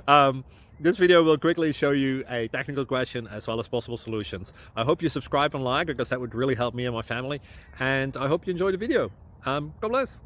um, this video will quickly show you a technical question as well as possible solutions. I hope you subscribe and like because that would really help me and my family. And I hope you enjoy the video. God bless.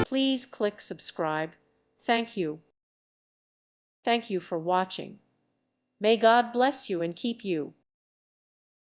Please click subscribe. Thank you. Thank you for watching. May God bless you and keep you.